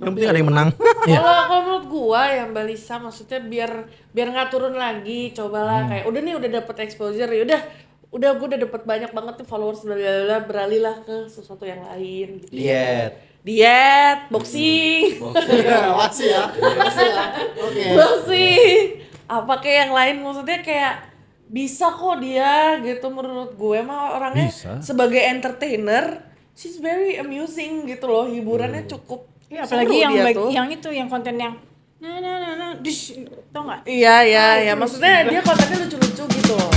Yang penting ada yang menang. Kalau menurut gua yang Mbak Lisa maksudnya biar nggak turun lagi, cobalah kayak udah dapet exposure, udah gua udah dapet banyak banget nih followers, beralihlah ke sesuatu yang lain gitu. Diet, boxing. Masih ya. Oke. Boxing. Apa kayak yang lain, maksudnya kayak bisa kok dia gitu menurut gue mah orangnya Bisa. sebagai entertainer, she's very amusing gitu loh, hiburannya cukup. Iya, seru apalagi yang dia tuh. yang itu yang konten yang dish, tau nggak? Iya, maksudnya dia kontennya lucu-lucu gitu loh.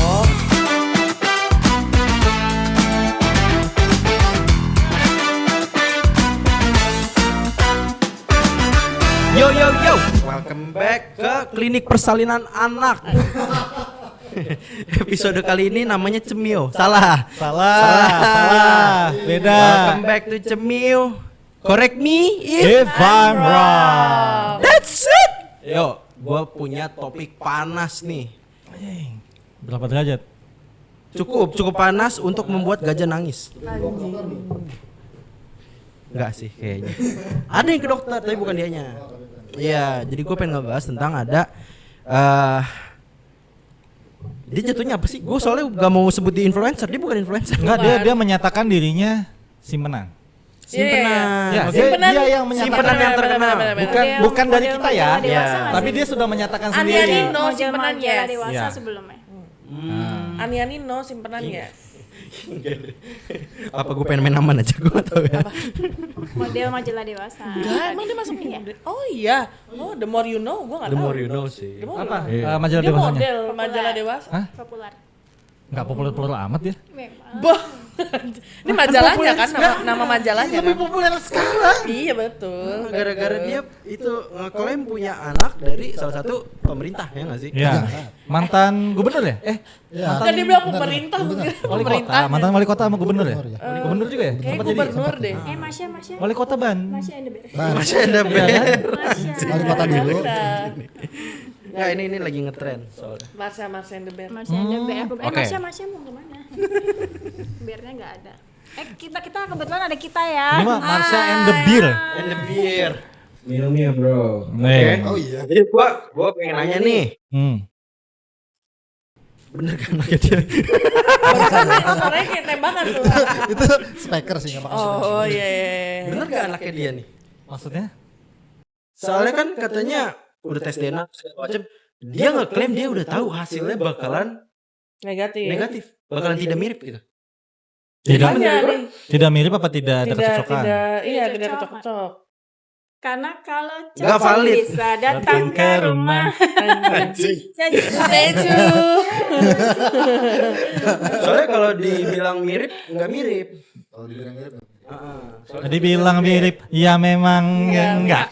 Yo, welcome back ke Klinik Persalinan Anak. Episode kali ini namanya Cemio. Salah. Beda. Welcome back to Cemio. Correct me If I'm wrong. That's it. Yo, gua punya topik panas nih. Berapa derajat? Cukup panas untuk membuat gajah nangis. Enggak sih kayaknya. Ada yang ke dokter tapi bukan dianya. Iya, jadi gue pengen ngebahas tentang ada dia jatuhnya apa sih? Gue soalnya gak mau sebut di influencer, dia bukan influencer. Enggak, dia menyatakan dirinya simpenan. Simpenan. Ya, Oke. dia yang menyatakan Simpenan yang terkenal. Bukan dari kita ya. Tapi sih. dia sudah menyatakan Ani sendiri. Anino simpenan majalah yes. dewasa Ya. sebelumnya. Ani Anino simpenan yes. Apa gue pengen main aman aja, gue gak tau ya. Model majalah dewasa. Enggak, emang dia masuk model. Oh iya. Oh, the more you know, gua enggak The tahu. more you know sih. The more Apa? you know. Majalah Dia dewasanya? model majalah dewasa. Hah? Populer. Enggak populer-populer amat dia. Memang. Bah. Ini majalahnya kan, nama majalahnya kan. populer sekarang. Iya betul. Gara-gara dia itu ngeklaim punya anak dari salah satu pemerintah, ya nggak sih? Ya. Mantan gubernur ya? Kan dia bilang pemerintah, Wali kota, mantan wali kota sama gubernur ya? Gubernur juga ya? Kayak Sempat jadi. gubernur deh. Masya. Wali kota Ban. Masya and the Bear. Masih ada bener. Masya. Wali kota dulu. Nggak, ini lagi ngetren soalnya. Marsha and the Bear. Masya and the Bear. Oke. Masya mau kemana? Bearnya nggak ada. Kita kebetulan ada kita ya. Ini mah Marsha and the Beer. And the beer. Minumnya bro. Nih. Oh iya. Jadi gua pengen nanya nih, bener kan anaknya dia? Suaranya kayak tembakan tuh. Itu speaker sih nggak maksudnya. Oh iya. Bener gak anaknya dia nih? Maksudnya? Soalnya kan katanya udah tes DNA segala macam, dia ngeklaim dia udah tahu hasilnya bakalan negatif, bakalan tidak mirip gitu. Tidak Makanya nih, tidak mirip apa tidak ada kecocokan? tidak cocok. Karena kalau Nggak cocok valid. bisa datang ke rumah. Soalnya kalau dibilang mirip, nggak mirip. Kalau dibilang mirip. Dibilang mirip, ya memang enggak.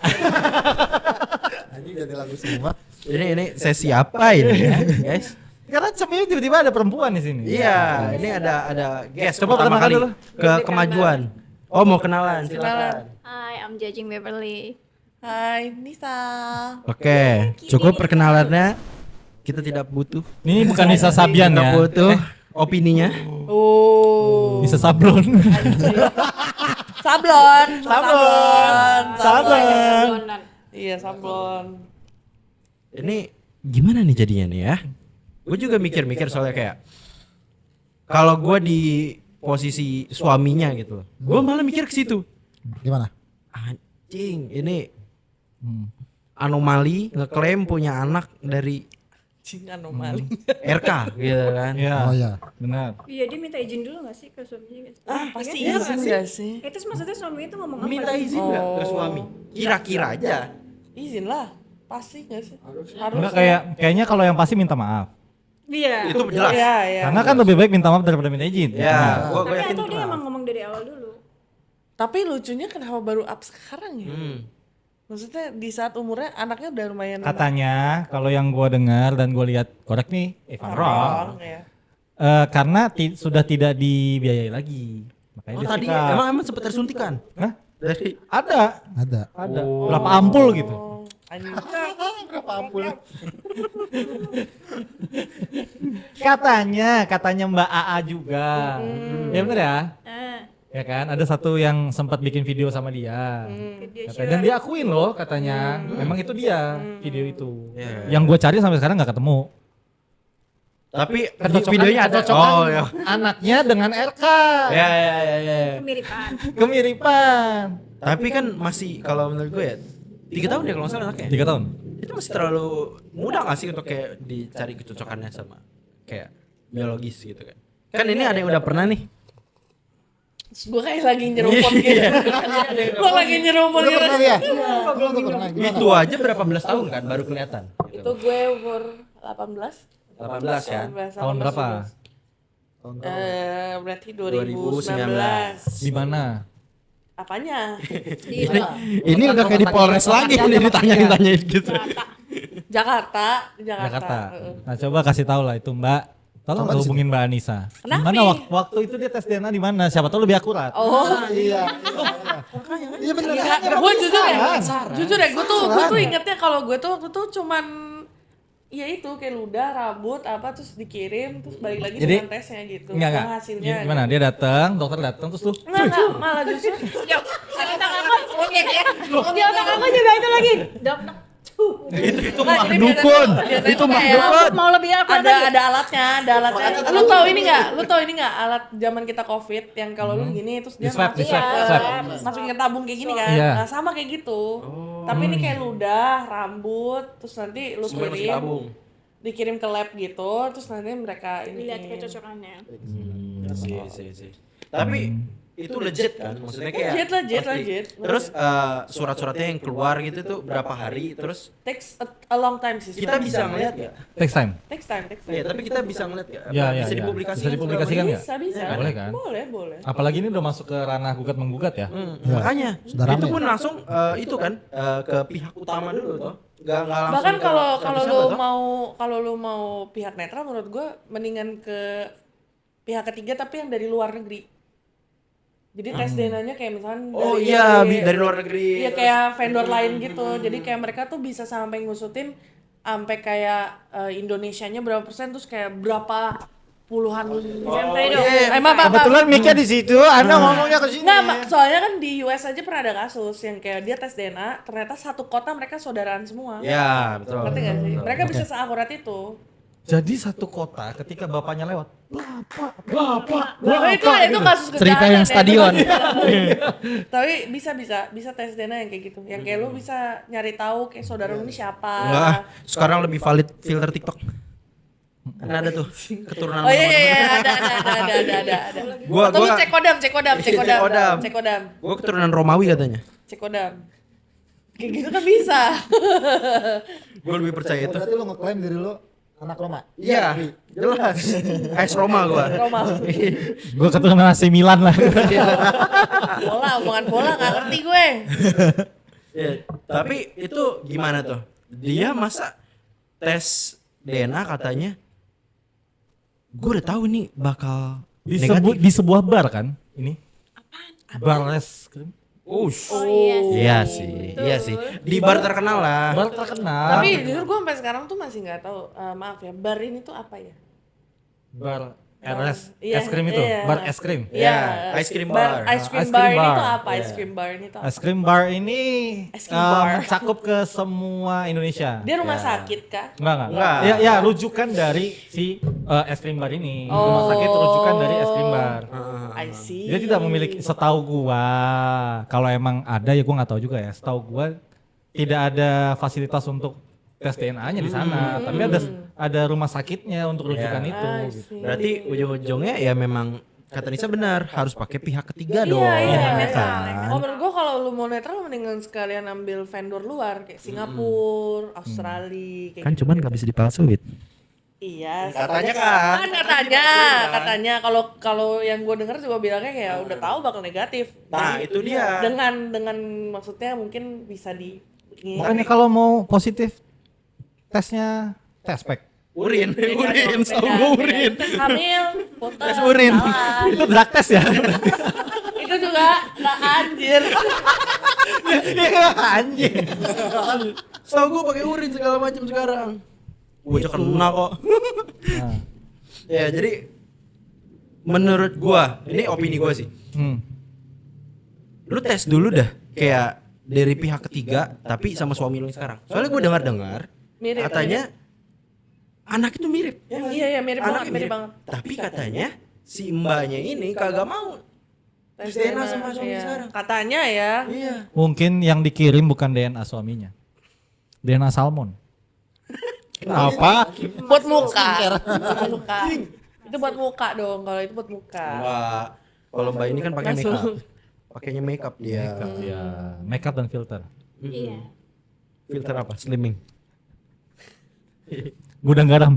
Ini jadi lagu semua. Ini sesi apa ini ya, guys? Karena Cemio tiba-tiba ada perempuan di sini. Iya, ini ada guest Coba pertama perkenalan kali dulu. ke kemajuan. Oh, mau kenalan, silakan. Hi, I'm Judging Beverly. Hai, Nisa. Oke, cukup perkenalannya. Kita tidak butuh. Ini bukan Nisa Sabian Tidak ya. butuh opininya. Oh. Nisa Sablon. Sablon. Sablonan. Iya, sablon. Ini gimana nih jadinya nih ya? Gue juga mikir-mikir soalnya kayak kalau gue di posisi suaminya gitu, gue malah mikir ke situ. Gimana? Anjing, ini anomali ngeklaim punya anak dari Cing anomali. RK gitu kan. Iya. Oh iya. Benar. Iya, dia minta izin dulu gak sih ke suaminya? Pasti Iya, izin enggak sih? Itu maksudnya suami itu ngomong apa? Minta izin nggak ke suami? Kira-kira aja. Izin lah. Pasti enggak sih? Enggak kayaknya kalau yang pasti minta maaf. Iya. Itu jelas. Iya. Karena kan lebih baik minta maaf daripada minta izin. Ya, gue Tapi yakin atau dia kenal. emang ngomong dari awal dulu? Tapi lucunya kenapa baru up sekarang ya? Maksudnya di saat umurnya anaknya udah lumayan Katanya kalau yang gua dengar dan gua lihat, korek nih, if I'm wrong. ya. Karena sudah tidak dibiayai lagi. Makanya Oh dia tadi suka. emang sempat tersuntikan? Hah? Dari Ada. Ada. Berapa ampul gitu. Oh, anjing. Berapa ampul? Katanya Mbak AA juga. Ya bener ya? Ya kan, ada satu yang sempat bikin video sama dia. Video Katanya, dan shoot. dia akuin loh katanya, memang itu dia video itu. Iya. Yang gue cari sampai sekarang nggak ketemu. Tapi Kecocokan- videonya ada. kecocokan Oh ya. anaknya dengan RK. Ya. Kemiripan. Kemiripan. Tapi kan masih kalau menurut gue ya 3 tahun deh kalau nggak salah anaknya. 3 tahun. Itu masih terlalu muda nggak sih untuk kayak dicari kecocokannya sama kayak biologis gitu kan? Kan ini ada yang udah pernah nih. Terus gue kayak lagi nyeruput gitu. Gue lagi nyeruput Udah gitu. pernah ya? Belum tuh pernah. Gimana? Itu aja berapa belas tahun kan baru kelihatan. Itu gue umur 18. 18 ya. 18, Tahun berapa? Tahun Berarti 2019. 2019. Di mana? Apanya? Ini udah kayak di Polres lagi ini ditanyain gitu. Jakarta. Jakarta. Heeh. Nah, coba kasih tahu lah itu Mbak. Tolong Coba di hubungin Mbak Anissa. Kenapa? Gimana waktu itu dia tes DNA di mana? Siapa tahu lebih akurat. Oh, Iya. Iya benar. gue jujur ya, gue tuh ingetnya kalau gue tuh waktu tuh cuman ya itu kayak ludah, rambut, apa terus dikirim, terus balik lagi Jadi, dengan tesnya gitu. Enggak. Sama hasilnya. Gimana? Dia datang, dokter datang terus lu. Enggak, malah justru Di otak aku, di otak aku juga itu lagi. Dok, dok. Itu Nggak, mah jadi dukun. biasanya Itu tuh mah kayak dukun. Mau lebih apa ada lagi? alatnya. Lu tahu ini nggak? Lu tahu ini nggak alat zaman kita COVID yang kalau lu gini terus dia Di swab, di masukin swab, ke- swab. masukin ke tabung kayak gini kan? Iya. Nah, sama kayak gitu. Tapi ini kayak ludah, rambut, terus nanti lu Semua masuk kirim, tabung. dikirim ke lab gitu, terus nanti mereka ini. Lihat kecocokannya. Sih. Tapi itu legit kan? Maksudnya kayak Legit. pasti. Terus surat-suratnya yang keluar gitu tuh berapa hari terus Takes a long time sih. kita bisa ngeliat ya? Next time. Takes time. Iya, tapi kita bisa ngeliat ya? Iya, Bisa iya. dipublikasikan. Bisa dipublikasikan nggak? Bisa. Boleh kan? Boleh. Apalagi ini udah masuk ke ranah gugat menggugat ya. Makanya Sudah itu rame. pun langsung itu kan ke pihak utama dulu tuh. Gak langsung Bahkan ke kalau terpisah, lu mau pihak netral menurut gue mendingan ke pihak ketiga tapi yang dari luar negeri. Jadi tes DNA-nya kayak misalkan Oh iya, dari luar negeri. Iya kayak vendor lain gitu. Jadi kayak mereka tuh bisa sampai ngusutin sampai kayak Indonesianya berapa persen terus kayak berapa puluhan Sampai dong. Maaf. Kebetulan mic-nya di situ, Anda ngomongnya ke sini. Nggak, soalnya kan di US aja pernah ada kasus yang kayak dia tes DNA, ternyata satu kota mereka saudaraan semua. Ya, betul. Ngerti nggak sih? Mereka bisa seakurat itu. Jadi satu kota ketika bapaknya lewat. Nah, itu kasus kejahatan. Cerita yang ya. stadion. Tapi bisa tes DNA yang kayak gitu. Yang kayak lu bisa nyari tahu kayak saudara lu ini siapa. Enggak, sekarang lebih valid filter TikTok. Kan ada tuh keturunan Oh iya mana-mana. ada. Gua- Atau lu gua- cek kodam. Cek kodam. Gua keturunan Romawi katanya. Cek kodam. Kayak gitu kan bisa. Gua lebih percaya itu. Berarti lu ngeklaim diri lu anak Roma. Iya, jelas. AS Roma gua. Roma. Gue keturunan AC Milan lah. Omongan bola nggak ngerti gue. Ya, tapi itu gimana tuh? Dia masa tes DNA katanya gue udah tahu nih bakal negatif. Di sebuah bar kan? Ini. Bar es krim. Oh iya sih. Iya sih. Di bar terkenal lah. Bar terkenal. Tapi jujur gue sampai sekarang tuh masih nggak tahu. Maaf ya, bar ini tuh apa ya? Bar RS Iya, es krim itu. iya. Bar es krim. Iya, ice cream bar. Ice cream Ice bar cream ini bar. tuh apa? Iya. Ice cream bar ini tuh apa? Es krim bar ini Es krim bar. mencakup ke semua Indonesia. Dia rumah sakit kah? Enggak. Enggak. Ya rujukan dari si es krim bar ini. Oh. Rumah sakit rujukan dari es krim bar. I see. Dia tidak memiliki, setahu gua, kalau emang ada ya gua nggak tahu juga ya. Setahu gua tidak ada fasilitas untuk tes DNA-nya di sana, tapi ada rumah sakitnya untuk rujukan Ya. itu. I Gitu. see. Berarti ujung-ujungnya ya memang kata Nisa benar, harus pakai pihak ketiga dong. Iya, ya netral. kan? Oh, menurut gua kalau lu mau netral mendingan sekalian ambil vendor luar kayak Singapura, Australia kayak Kan gitu. cuman nggak bisa dipalsuin. Iya, Katanya kan. katanya kalau yang gue denger juga bilangnya kayak udah tahu bakal negatif. Nah, Jadi, itu dia. Dengan maksudnya mungkin bisa di Makanya kalau mau positif tesnya tespek. Urin, setahu gue urin. Tes hamil, foto, Tes urin. salah. Itu drug test ya? Itu juga nggak anjir. Anjing. Setahu gue pakai urin segala macam sekarang. Gue aja kena kok. Nah. Ya, jadi menurut gua, ini opini gua sih. lu tes dulu dah kayak dari pihak ketiga tapi sama suami lu yang sekarang. Soalnya gue dengar Mirip. katanya anak itu mirip. Iya mirip Anak banget, mirip banget. Tapi katanya si mbaknya ini kagak mau tes DNA sama suami Iya. sekarang. Katanya ya. Iya. Mungkin yang dikirim bukan DNA suaminya. DNA salmon. Kenapa? Buat muka. Buat muka. Itu buat muka dong, kalau itu buat muka. Mbak, kalau mbak ini kan pakai Langsung. makeup. Pakainya makeup dia. Ya, makeup dan filter. Iya. Filter apa? Slimming. Gudang garam.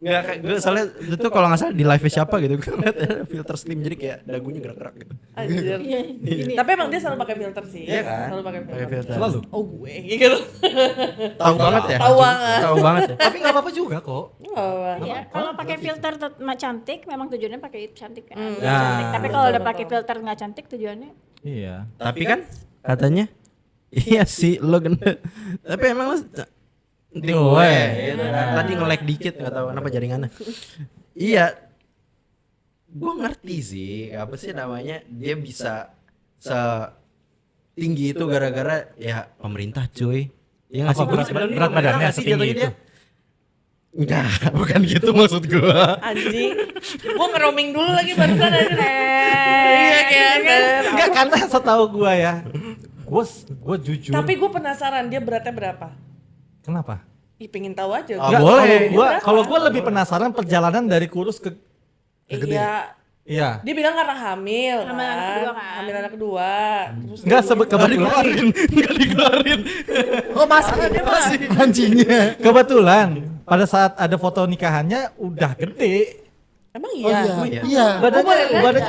Enggak kayak gue soalnya itu kalau nggak salah di live siapa gitu gue ngeliat ada filter slim jadi kayak dagunya gerak-gerak gitu. Anjir. Tapi emang dia selalu pakai filter sih. Iya kan? Selalu pakai Pakai filter. filter. Selalu. Oh gue gitu. Tahu banget ya? Tahu banget. Tahu banget ya? Tapi nggak apa-apa juga kok. Oh, Iya, kalau pakai filter cantik memang tujuannya pakai cantik kan. Hmm. Cantik. Tapi kalau udah Betul, pakai filter nggak cantik tujuannya Iya. Tapi kan katanya iya sih lo gendut. Tapi emang lo penting gue gitu kan. Tadi nge-lag dikit nggak tahu kenapa jaringannya. Iya. Gue ngerti sih apa sih namanya dia bisa setinggi itu gara-gara ya pemerintah cuy. Ya nggak Apa sih? berat badannya Nggak sih setinggi jatuhnya itu? dia? Enggak, bukan gitu maksud gue. anjing. Gue nge-roaming dulu lagi barusan aja. Iya kan. Enggak karena setahu gua ya. Gua jujur. Tapi gue penasaran dia beratnya berapa? kenapa? Ih pengen tahu aja. Ah, Enggak, boleh. Kalau gua lebih penasaran perjalanan dari kurus ke Iya. iya. Dia bilang karena hamil. Hamil anak kedua kan? Hamil anak kedua. Terus Enggak kebetulan. Enggak dikeluarin. Oh masih anjingnya. Kebetulan pada saat ada foto nikahannya udah gede. emang Oh iya. iya. Iya. Badannya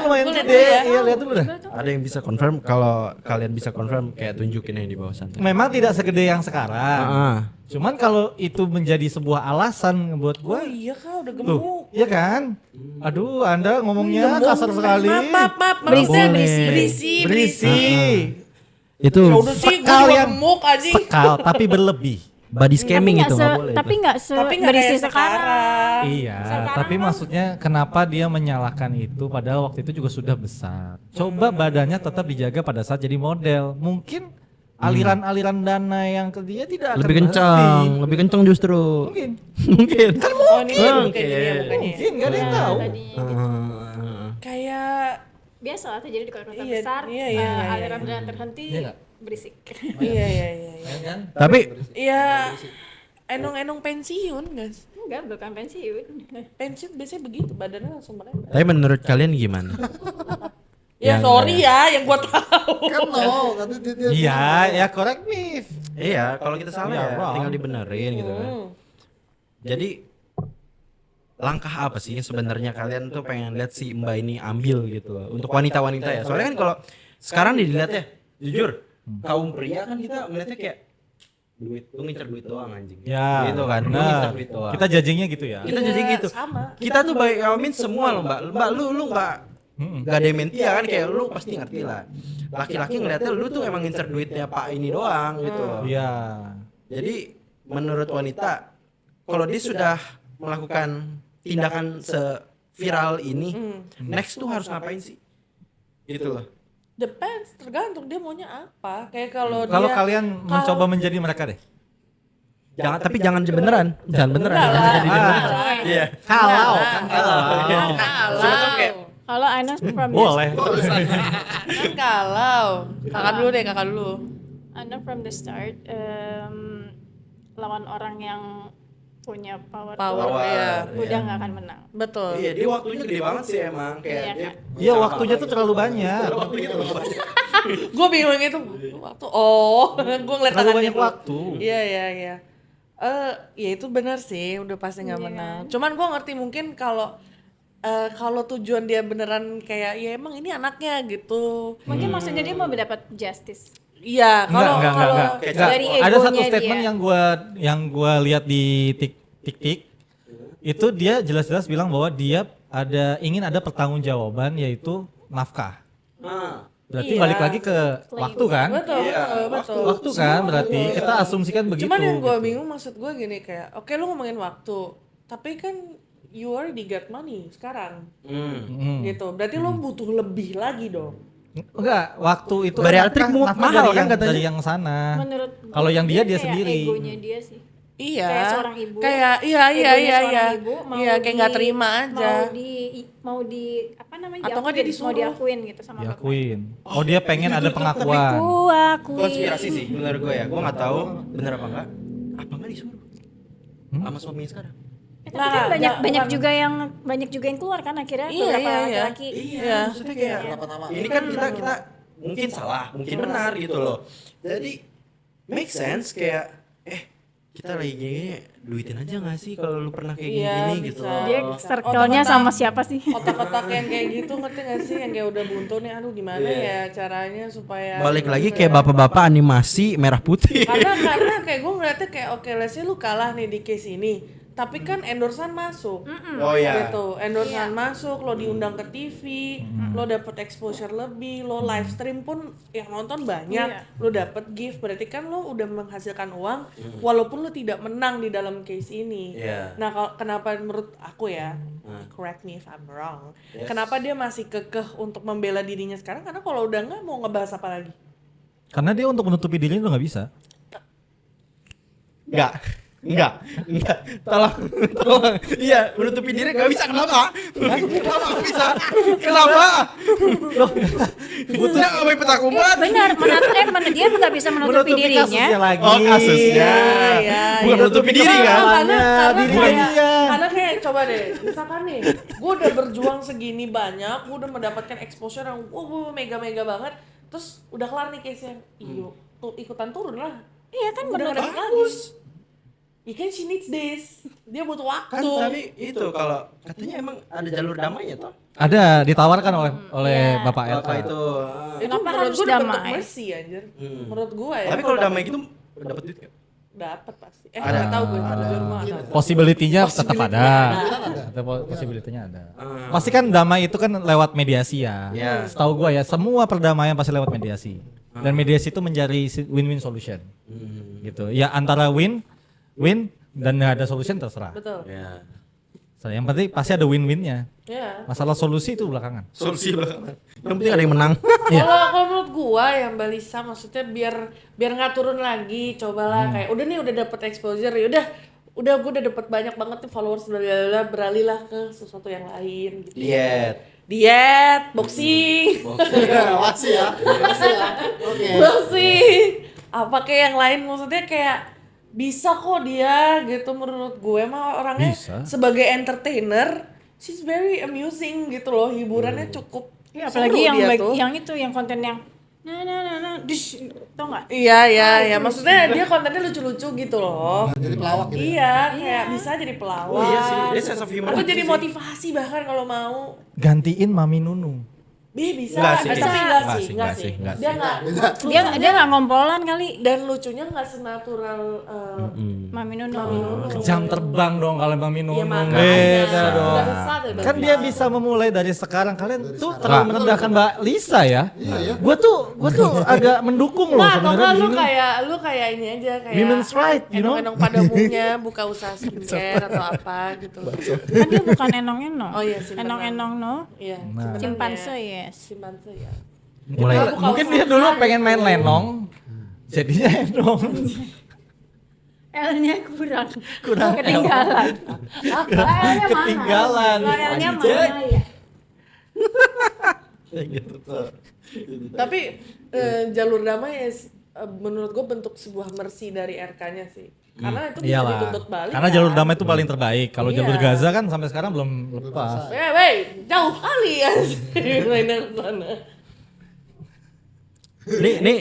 lumayan Boleh gede. lihat ya. Iya, lihat dulu dah. Ada yang bisa confirm kalau kalian bisa confirm kayak tunjukin yang di bawah sana. Memang tidak segede yang sekarang. Ah. Cuman kalau itu menjadi sebuah alasan buat Oh gua, iya kak udah gemuk. tuh, iya kan? Aduh, Anda ngomongnya Gemuk. kasar sekali. Maaf. Berisi, Berisi. Berisi. Itu Ya udah sih gue Sekal juga yang gemuk anjing. sekal tapi berlebih. body scamming itu nggak boleh. Tapi nggak Tapi nggak berisi kayak sekarang. Iya, Sekarang tapi kan- maksudnya kenapa dia menyalahkan itu padahal waktu itu juga sudah besar. Coba badannya tetap dijaga pada saat jadi model. Mungkin aliran-aliran dana yang ke dia tidak akan Lebih kencang, lebih kencang justru. Mungkin. Mungkin. Oh ini Mungkin. mukanya dia mukanya. Mungkin nggak ada yang Nah, tahu. tadinya Kayak biasa lah terjadi di kota-kota Iya, besar. iya, Aliran dana terhenti Iya nggak? berisik. iya. Tapi Iya enong-enong pensiun guys. Enggak, bukan pensiun. Pensiun biasanya begitu badannya langsung melebar. tapi menurut kalian gimana? Ya Yang- sorry ya yang gua tahu. Kan no, kata dia. Iya, ya correct me. Iya, kalau kita salah Iya, ya wrong. tinggal dibenerin gitu kan. Jadi langkah apa sih yang sebenarnya kalian tuh pengen lihat si Mbak ini ambil gitu loh untuk wanita-wanita ya. Soalnya kan kalau sekarang dilihat ya, jujur kaum pria kan kita melihatnya kayak duit, lu ngincer duit doang anjing. Ya. Gitu kan, lu Nah, ngincer duit doang. kita judgingnya gitu ya. Kita jadi gitu. Sama. Kita tuh baik amin semua loh Mbak. Mbak lu nggak dementia kan kayak lu pasti ngerti lah. Laki-laki ngeliatnya lu tuh emang ngincer duitnya Pak ini doang gitu loh. Iya. Jadi menurut wanita kalau dia sudah melakukan tindakan seviral ini, next tuh harus ngapain sih? Gitu loh. Depends, tergantung dia maunya apa. Kayak kalau Kalau dia kalian mencoba menjadi mereka deh. Jangan tapi jangan beneran. Jangan beneran. Enggak Jangan lah. jadi beneran. Iya. Kalau kalau Kalau I know from boleh. kan kalau kakak dulu deh kakak dulu. I know from the start lawan orang yang punya power, Power, iya. udah nggak akan menang. Betul. Iya, dia waktunya gede banget sih emang kayak Iya, dia. kan? Iya, waktunya tuh terlalu banyak. Waktunya terlalu banyak. Gue bingung itu waktu. Oh, gue ngeliat Terlalu tangannya banyak dulu. waktu. Iya. Ya itu benar sih, udah pasti nggak Iya menang. Cuman gue ngerti mungkin kalau kalau tujuan dia beneran kayak ya emang ini anaknya gitu. Mungkin maksudnya dia mau mendapat justice. Iya, kalau Enggak. Kayak Dari Ada satu egonya statement dia. yang gua lihat di tik itu dia jelas-jelas bilang bahwa dia ingin ada pertanggungjawaban yaitu nafkah. Berarti Iya. balik lagi ke waktu kan? betul. Waktu kan berarti kita asumsikan begitu. Cuman yang gue gitu. bingung maksud gue gini kayak, oke lu ngomongin waktu, tapi kan you already got money sekarang. Hmm. Gitu. Berarti lo butuh lebih lagi dong. Enggak, waktu itu Berarti kan mahal nafkah kan yang, katanya? dari yang sana. Menurut Kalau yang dia kayak sendiri. egonya dia sih. Iya. Kayak seorang ibu. Kayak Egonya seorang ibu, mau Iya, kayak nggak di- terima aja. Mau di apa namanya? Atau nggak dia diakuin, disuruh. mau diakuin gitu sama bapaknya. Diakuin. Oh dia pengen ada pengakuan. Ku akui. Konspirasi sih bener gue ya. Gue nggak tahu bener apa enggak. Apa enggak disuruh? Sama suaminya sekarang. Tapi Nah, kan banyak bukan- banyak juga yang keluar kan akhirnya Iya, beberapa iya, iya. laki-laki. Iya, maksudnya kayak ini kan kita mungkin salah, mungkin benar gitu loh. Jadi make sense kayak kita lagi gini duitin aja gak sih kalau lu pernah kayak Iya, gini bisa. gitu. Dia Oh. circle-nya Otak-otak. sama siapa sih? Otak-otak yang kayak gitu ngerti gak sih? Yang kayak udah buntu nih, aduh gimana ya caranya supaya Balik lagi kayak bapak-bapak animasi merah putih. karena kayak gue ngeliatnya kayak oke let's say lu kalah nih di case ini, tapi kan endorsean masuk. Oh iya. Gitu, endorsean masuk, lo diundang ke TV, lo dapet exposure lebih, lo live stream pun yang nonton banyak, Iya. lo dapet gift, berarti kan lo udah menghasilkan uang, walaupun lo tidak menang di dalam case ini. Iya. Nah, kenapa menurut aku ya, correct me if I'm wrong, kenapa dia masih kekeh untuk membela dirinya sekarang? Karena kalau udah nggak mau ngebahas apa lagi? Karena dia untuk menutupi dirinya udah nggak bisa. Enggak. Tolong. Iya, menutupi diri gak bisa. Kenapa? Kenapa gak bisa? Kenapa? Loh, butuhnya gak main petak umpet. Benar, dia nggak bisa menutupi dirinya. kasusnya lagi. Oh, kasusnya. Iya, Bukan menutupi diri kan? Karena kayak coba deh, misalkan nih, gue udah berjuang segini banyak, gue udah mendapatkan exposure yang mega-mega banget, terus udah kelar nih case-nya, iyo, tuh ikutan turun lah. Iya kan Udah menurut nggak dapet lagi. Ya kan she needs this, dia butuh waktu. Kan tapi itu kalau katanya emang ada jalur damainya toh. Ada ditawarkan oleh Iya. Bapak LK. Bapak itu. Itu Kenapa menurut harus gue udah bentuk damai? mercy anjir. Menurut gue ya. Tapi kalau damai gitu dapat duit kan? Dapat pasti. Ada. Nggak tahu gue jujur gue nggak tahu. Possibility-nya tetap ada. Possibility-nya ada. Pasti kan damai itu kan lewat mediasi ya. Iya. Setahu gua ya, semua perdamaian pasti lewat mediasi. Dan mediasi itu menjadi win-win solution. Gitu. Ya antara win dan nggak ada solution terserah. Betul. Ya. Yang penting pasti ada win-winnya. Ya. Masalah solusi itu belakangan. Solusi belakangan. Yang penting ada yang menang. Kalau menurut gua yang Mbak Lisa maksudnya biar nggak turun lagi, cobalah kayak udah nih udah dapet exposure, udah gua udah dapet banyak banget nih followers, beralihlah ke sesuatu yang lain gitu. Diet, boxing, Masih ya. Oke. boxing, apa kayak yang lain, maksudnya kayak bisa kok dia gitu. Menurut gue mah orangnya Bisa. sebagai entertainer, she's very amusing gitu loh, hiburannya cukup. Iya, seru apalagi yang dia tuh. yang konten yang dish, tau nggak? Iya, maksudnya dia kontennya lucu-lucu gitu loh. Jadi pelawak gitu. Iya, kayak bisa jadi pelawak. Oh iya sih, dia sense of humor Atau lucu jadi sih. motivasi bahkan kalau mau. Gantiin Mami Nunu. Bisa, Enggak sih, tapi enggak enggak sih, sih. enggak sih. Dia enggak. Dia nggak ngompolan kali. Dan lucunya enggak senatural Mami Nunu. Jam terbang dong kalau Mami Nunu. Iya, makanya. Beda dong. Udah besar deh, Kan dia bisa memulai dari sekarang. Kalian tuh terlalu merendahkan Mbak Lisa ya. Gua tuh agak mendukung loh Nah, sebenarnya di lu sini. kayak ini aja kayak Women's right, you know? enong-enong pada umumnya buka usaha skincare atau apa gitu. Kan dia bukan enong-enong. Oh iya, simpenan. Enong-enong no. Iya, Nah. Simpanse yes. Simpanse ya. Mulai Kita buka mungkin usaha dia dulu gitu. pengen main lenong. Jadinya enong. L-nya kurang. Kurang Ketinggalan. L-nya mana? Ketinggalan. L-nya Anjay. mana ya? Tapi jalur damai menurut gue bentuk sebuah mercy dari RK-nya sih. Karena itu bisa Iyalah. dituntut balik. Karena jalur damai itu paling terbaik. Kalau Iya. jalur Gaza kan sampai sekarang belum lepas. Wey, jauh kali ya. Main dari sana. Nih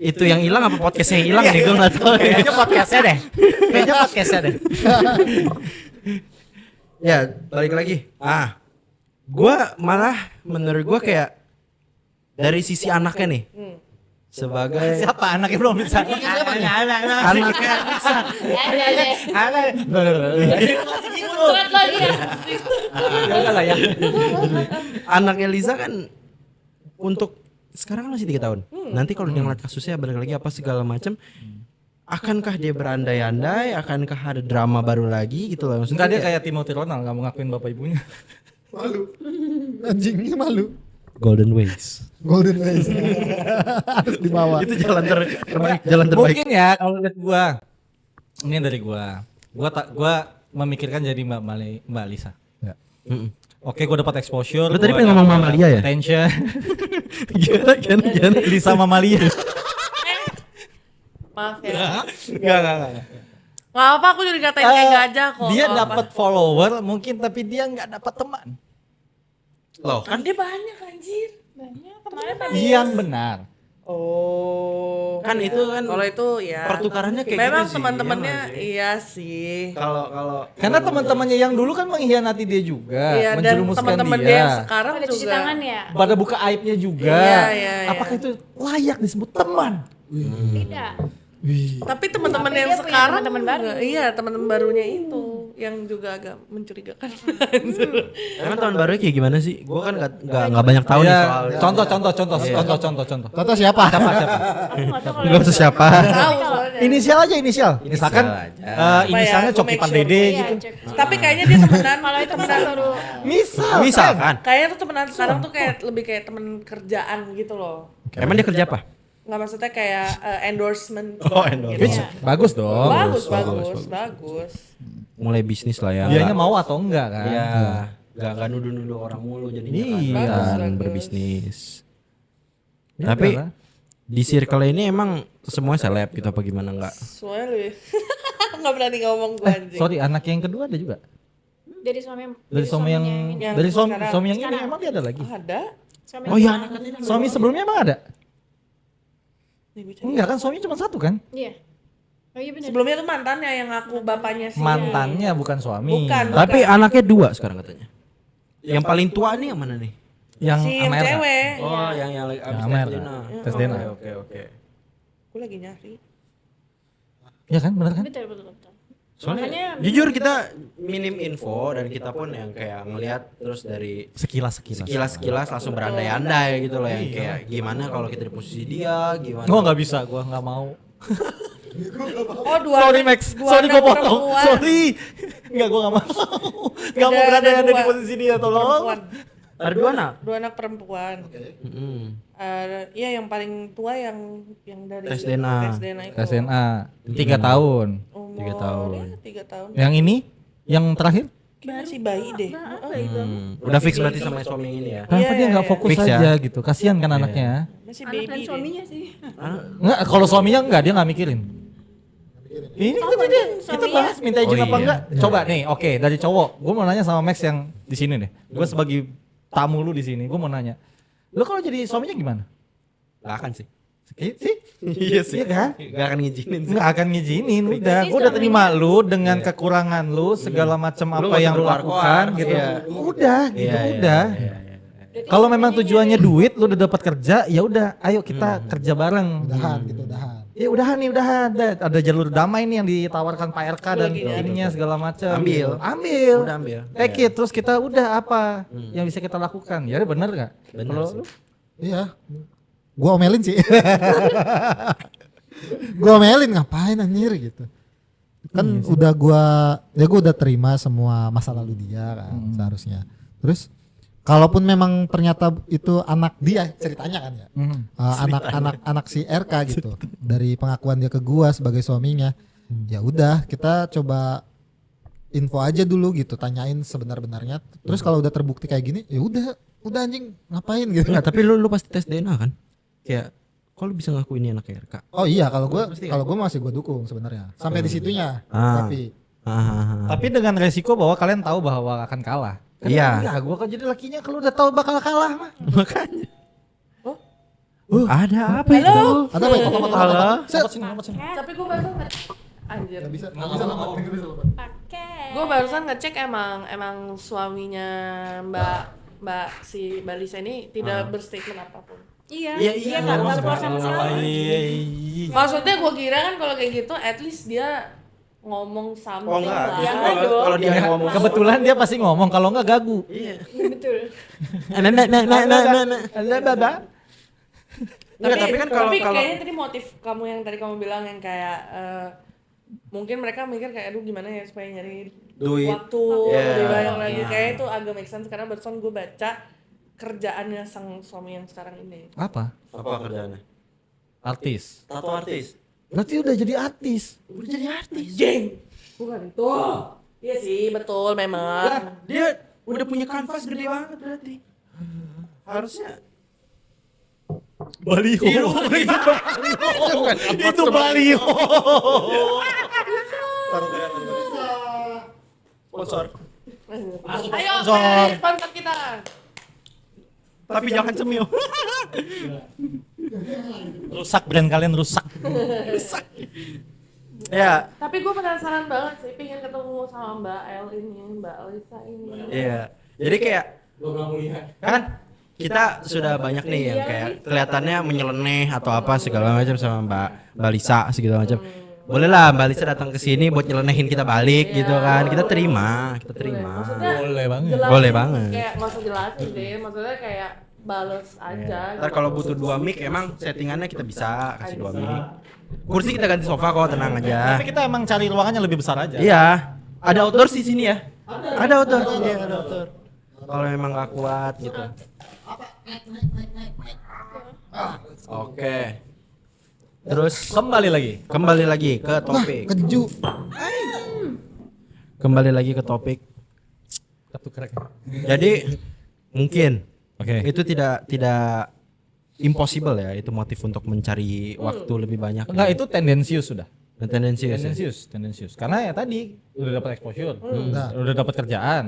itu yang hilang apa podcastnya yang hilang nih gue nggak tahu. Kayaknya podcastnya deh. Ya balik lagi. Gue malah menurut gue kayak dari sisi anaknya nih sebagai Siapa anaknya belum bisa? anaknya Muncrat lagi ya. Ya udah lah ya. anaknya Liza kan untuk sekarang kan masih 3 tahun. Nanti kalau dia ngeliat kasusnya balik lagi apa segala macam, akankah dia berandai-andai, akankah ada drama baru lagi gitu loh. Enggak, dia kayak Timothy Ronald nggak mau ngakuin bapak ibunya. Malu. Anjingnya malu. Golden Ways. Golden Ways. Harus dibawa. Itu jalan terbaik, jalan terbaik. Mungkin ya kalau lihat gua. Ini dari gua. Gua memikirkan jadi Mbak Lisa. Ya. Oke, gua dapat exposure. Lu tadi gua pengen ngomong dapat Mamalia ya? Attention. Gimana? Lisa Mamalia. Maaf ya. Enggak. Nggak apa, aku juga dikatain kayak gajah kok. Dia Nggak apa. dapat follower mungkin tapi dia nggak dapat teman. Loh, Kan dia banyak anjir. Banyak kemarin tadi. Yang benar. Oh. kan itu kan Kalau itu ya. pertukarannya kayak Memang gitu sih, teman-temannya iya nggak sih? iya sih. kalau Karena teman-temannya yang dulu kan mengkhianati dia juga, Iya, dan menjerumuskan teman-teman dia. dia yang sekarang Pada cuci juga. tangan ya? Pada buka aibnya juga. Iya. Apakah itu layak disebut teman? Tidak. Tapi teman-teman Tapi yang dia punya sekarang teman-teman baru. juga- iya, teman-teman barunya itu yang juga agak mencurigakan. emang tahun baru kayak gimana sih? Gua kan nggak banyak tahu nih Iya, soal. contoh. Contoh siapa? Aku nggak tahu kalau Nggak usah siapa. Tahu soalnya. Inisial aja inisial. Misalkan aja. inisialnya Supaya Coki make Pardede sure. Iya, gitu. cek. Tapi kayaknya dia temenan. Kalau itu bisa baru Misalkan. Kayaknya tuh temenan sekarang tuh kayak lebih kayak temen kerjaan gitu loh. Emang dia kerja apa? Nggak maksudnya kayak endorsement. Oh, endorsement. Gitu. Bagus dong. Bagus. Mulai bisnis lah ya. Dianya mau atau enggak kan? Iya. Nggak nuduh-nuduh orang mulu jadinya Iya. kan Bagus. berbisnis. Ya Tapi udahlah. di circle ini emang semua seleb gitu apa gimana enggak? Soalnya lu ya. Nggak berani ngomong gue anjing. Sorry, anak yang kedua ada juga. dari suami Dari suami yang ini. Yang dari suami sekarang. suami yang ini emang dia ada lagi. Ada. Suami Oh iya, yang- Suami sebelumnya emang ada? Nih, gue cari. Enggak kan suaminya cuma satu kan? Iya. Oh iya benar. Sebelumnya tuh mantannya yang aku bapaknya sih. Mantannya bukan suami. Bukan. Tapi anaknya 2 sekarang katanya. Yang paling tua nih yang mana nih? Yang Si yang Amer. cewek. Oh, yang lagi abis Amer. tes DNA. Tes DNA. Oke. Aku lagi nyari. Ya kan, benar kan? Betul. Soalnya Makanya jujur kita minim info dan kita pun yang kayak ngelihat terus dari sekilas langsung berandai-andai gitu loh yang kayak gimana kalau kita di posisi dia, gimana. Gua nggak bisa, gua nggak mau. Oh, dua Sorry anak- Max, dua sorry anak gua potong. perempuan. Sorry. Enggak, gua nggak mau. Nggak mau berada di dua posisi dia, tolong. perempuan. Ada 2 anak. Dua anak perempuan. Iya yang paling tua yang dari Tes DNA. itu. Tes DNA 3 tahun. Umur 3 tahun. 3 tahun. Yang ini, yang terakhir? Kayaknya masih bayi deh. Udah fix berarti sama suami yang ini ya. Kenapa dia nggak fokus Fix ya? aja gitu? Kasihan kan anaknya. Masih anak baby dan deh. suaminya sih. Enggak, kalau suaminya enggak, dia nggak mikirin. Ini kita suaminya. bahas minta izin Oh, apa iya. enggak? Coba nih, oke, dari cowok. Gue mau nanya sama Max yang di sini deh. Gue sebagai tamu lu di sini, gue mau nanya. Lu kalau jadi suaminya gimana? Gak akan sih. Sih? Iya sih. Iya kan? Gak akan ngizinin sih. Nggak akan ngizinin, udah. Jadi Gue udah terima suaminya- lu dengan kekurangan lu, segala macam Lu apa nggak yang usah lu lakukan keluar-keluar, gitu. iya. Udah, gitu, Iya, udah. iya. Kalau memang tujuannya duit, lu udah dapat kerja, ya udah, ayo kita kerja bareng. Udahan gitu, udahan. Ya udahan. Ada jalur damai nih yang ditawarkan Pak RK dan ininya segala macam. Ambil. Udah ambil. Take it, terus kita udah apa yang bisa kita lakukan? Ya bener nggak? Bener Kalau sih. lu? Iya. Gua omelin sih. Gua omelin ngapain anjir gitu. Kan gua udah terima semua masa lalu dia kan seharusnya. Terus kalaupun memang ternyata itu anak dia ceritanya kan ya. Anak si RK gitu. Dari pengakuan dia ke gua sebagai suaminya. Ya udah, kita coba info aja dulu gitu, tanyain sebenar-benarnya. Terus kalau udah terbukti kayak gini, ya udah anjing ngapain gitu. Enggak, tapi lu pasti tes DNA kan? Kayak kok lu bisa ngaku ini anak RK? Oh iya, kalau gua masih gua dukung sebenarnya. Sampai di situnya. Ah. Tapi Tapi dengan resiko bahwa kalian tahu bahwa akan kalah. Kan Iya. enggak, gua kan jadi lakinya kalau udah tahu bakal kalah mah. Makanya. Ada apa itu? ada apa itu? Halo. Lompat sini. Tapi gue barusan anjir. Bisa lompat. Pakai. Gue barusan ngecek emang suaminya Mbak si Balisa ini tidak berstatement apapun. Iya. Iya, Dia iya, nggak ngomong keluar sama sekali. Maksudnya gue kira kan kalau kayak gitu at least dia ngomong something Oh enggak, lah. justru Jangan dong. kalau dia ngomong Kebetulan dia pasti ngomong, kalau enggak gagu. Iya. Betul. Nah. Ada baba. Enggak, tapi kan kalau kayaknya tadi motif kamu yang tadi kamu bilang yang kayak mungkin mereka mikir kayak aduh gimana ya supaya nyari Duit. waktu Yeah. lebih banyak lagi, kayak itu agak make sense karena barusan gue baca kerjaannya sang suami yang sekarang ini. Apa? apa kerjaannya? Artis. Tato artis. Berarti udah jadi artis. Udah jadi artis. Jeng, bukan itu. Iya sih, betul memang. Lah, dia udah punya kanvas gede banget berarti. Harusnya Baliho. Itu baliho. sponsor. Ayo, Sponsor. sponsor kita. Tapi jangan cemil. Rusak brand kalian rusak. Ya, Tapi gue penasaran banget sih, pengen ketemu sama Mbak El ini, Mbak Lisa ini. iya. Jadi kayak kan kita sudah banyak nih yang kayak kelihatannya menyeleneh atau apa segala macam sama Mbak Lisa segala macam. Boleh lah Mbak Lisa datang ke sini buat nyelenehin kita balik gitu kan. Kita terima. Maksudnya Boleh banget. jelasin, Boleh banget. Kayak nggak usah jelasin deh, maksudnya kayak bales aja. Ntar kalau butuh 2 mic emang settingannya kita bisa kasih 2 mic. Kursi kita ganti sofa kok, tenang aja. Tapi kita emang cari ruangannya lebih besar aja. Iya. Ada outdoor di sini ya? Ada outdoor. Iya, ada outdoor. Kalau memang nggak kuat gitu. Oke. Terus Kembali lagi. ke topik. Keju. Kembali lagi ke topik. Ketukrek. Jadi mungkin Oke. itu tidak impossible ya, itu motif untuk mencari waktu lebih banyak. Enggak, itu tendensius sudah. Dan tendensius. Ya? Tendensius. Karena ya tadi udah dapat exposure, Udah. udah dapat kerjaan,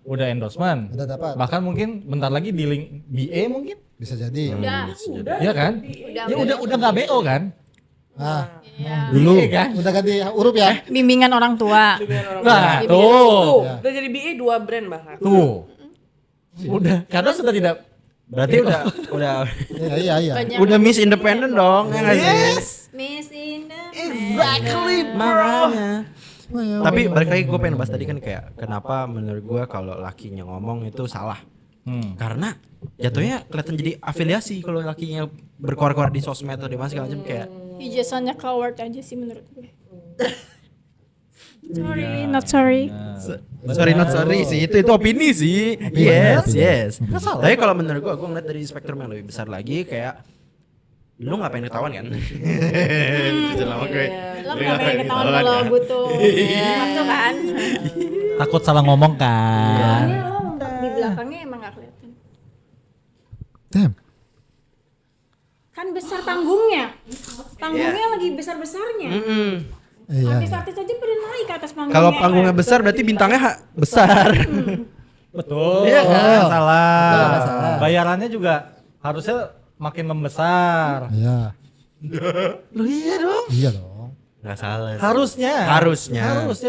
udah endorsement, Udah dapat. bahkan mungkin bentar lagi di link BA mungkin, Bisa jadi. Udah. ya kan? Ya udah nggak BO kan? Ah, Dulu kan? udah ganti huruf ya. Bimbingan orang tua. Nah, Tuh, tuh, udah jadi BA 2 brand bahkan. tuh, udah. Karena sudah tidak. Berarti udah Iya. Banyak. udah Miss Independent dong, ya nggak sih? Miss Independent. Exactly, Makanya. Tapi balik lagi gue pengen bahas tadi kan kayak kenapa menurut gue kalau lakinya ngomong itu salah. Karena jatuhnya kelihatan jadi afiliasi kalau lakinya berkoar-koar di sosmed atau di mana segala macam kayak Ijazahnya coward aja sih menurut gue. Sorry, not sorry. sorry not sorry sih itu opini sih. Yes. Tapi kalau menurut gue ngeliat dari spektrum yang lebih besar lagi kayak lu nggak pengen ketahuan kan? Selama gue. Lo nggak pengen ketahuan kalau butuh waktu kan? Takut salah ngomong kan? Soalnya lo di belakangnya emang nggak kelihatan. Damn. Kan besar panggungnya. Panggungnya lagi besar-besarnya. Iya. Artis-artis aja pada naik ke atas panggungnya. Kalau panggungnya besar berarti bintangnya besar. Betul. Iya kan? Salah. Bayarannya juga harusnya makin membesar. Iya. Lu iya dong. Iya dong. Nggak salah. sih. Harusnya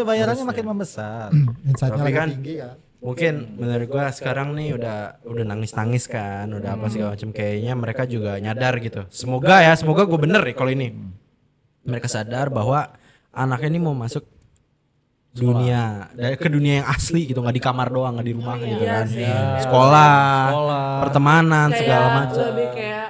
bayarannya Harusnya. makin membesar. Insight-nya Tapi lagi kan- tinggi kan. Mungkin menurut gua sekarang nih udah nangis kan, udah apa segala macam, kayaknya mereka juga nyadar gitu. Semoga gua bener ya kalau ini. Mereka sadar bahwa anaknya ini mau masuk ke dunia yang asli gitu, nggak di kamar doang, nggak di rumah gitu Iya kan. sih. Sekolah, Sekolah. pertemanan segala Kayak macam. lebih kayak